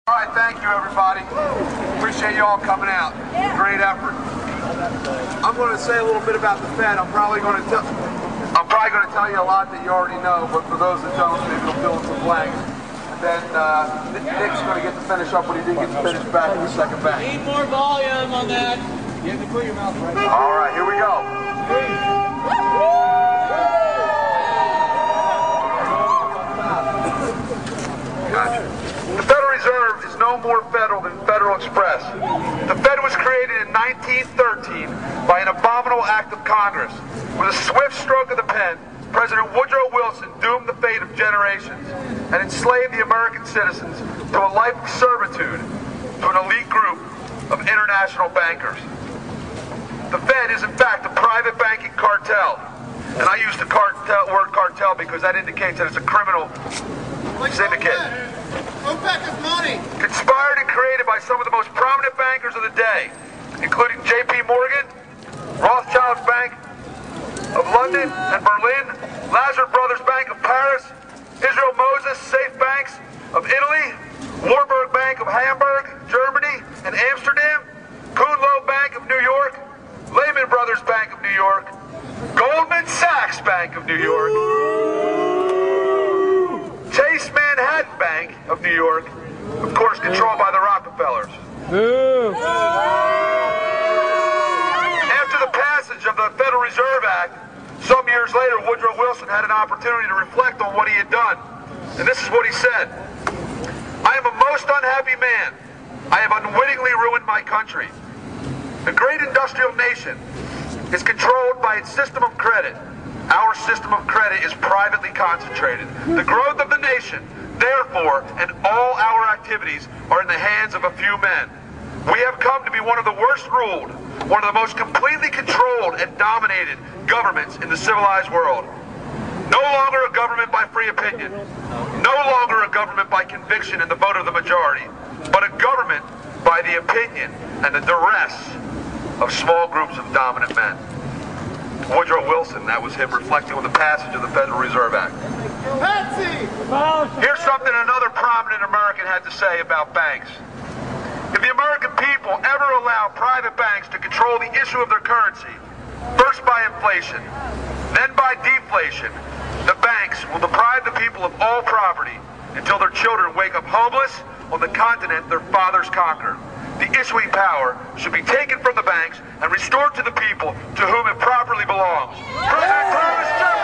All right, thank you, everybody. Appreciate you all coming out. Great effort. I'm going to say a little bit about the Fed. I'm probably going to tell you a lot that you already know, but for those that don't, maybe it'll fill in some blanks. And then Nick's going to get to finish up what he didn't get to finish back in the second bank. Need more volume on that. You have to put your mouth right there. All right, here we go. Gotcha. The Federal Reserve is no more federal than Federal Express. The Fed was created in 1913 by an abominable act of Congress. With a swift stroke of the pen, President Woodrow Wilson doomed the fate of generations and enslaved the American citizens to a life of servitude to an elite group of international bankers. The Fed is in fact a private banking cartel. And I use the word cartel because that indicates that it's a criminal syndicate. OPEC is money. Conspired and created by some of the most prominent bankers of the day, including J.P. Morgan, Rothschild's Bank of London and Berlin, Lazard Brothers Bank of Paris, Israel Moses Safe Banks of Italy, Warburg Bank of Hamburg, Germany and Amsterdam, Kuhn Loeb Bank of New York, Lehman Brothers Bank of New York, Goldman Sachs Bank of New York, Chase Manhattan Bank of New York, of course controlled by the Rockefellers. After the passage of the Federal Reserve Act, some years later, Woodrow Wilson had an opportunity to reflect on what he had done. And this is what he said. I am a most unhappy man. I have unwittingly ruined my country. The great industrial nation is controlled by its system of credit. Our system of credit is privately concentrated. The growth of the nation, therefore, and all our activities are in the hands of a few men. We have come to be one of the worst ruled, one of the most completely controlled and dominated governments in the civilized world. No longer a government by free opinion, no longer a government by conviction and the vote of the majority, but a government by the opinion and the duress of small groups of dominant men. Woodrow Wilson, that was him reflecting on the passage of the Federal Reserve Act. Here's something another prominent American had to say about banks. If the American people ever allow private banks to control the issue of their currency, first by inflation, then by deflation, the banks will deprive the people of all property until their children wake up homeless on the continent their fathers conquered. The issuing power should be taken from the banks and restored to the people to whom it properly belongs. President Thomas Jefferson.